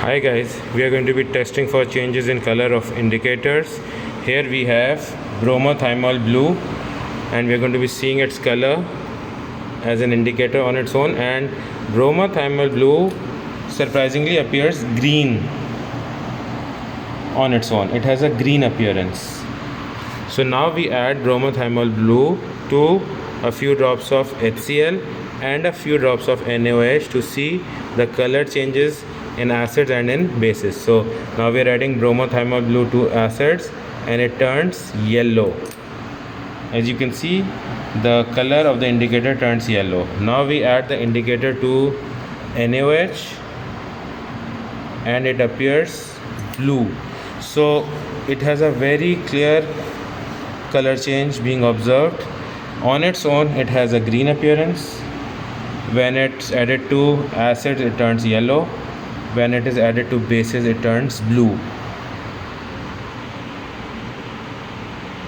Hi guys, we are going to be testing for changes in color of indicators. Here we have bromothymol blue, and we are going to be seeing its color as an indicator on its own, and bromothymol blue surprisingly appears green on its own. It has a green appearance. So now we add bromothymol blue to a few drops of HCl and a few drops of NaOH to see the color changes in acids and in bases. So now we are adding bromothymol blue to acids and it turns yellow. As you can see, the color of the indicator turns yellow. Now we add the indicator to NaOH and it appears blue. So it has a very clear color change being observed. On its own it has a green appearance. When it's added to acids it turns yellow. When it is added to bases it turns blue.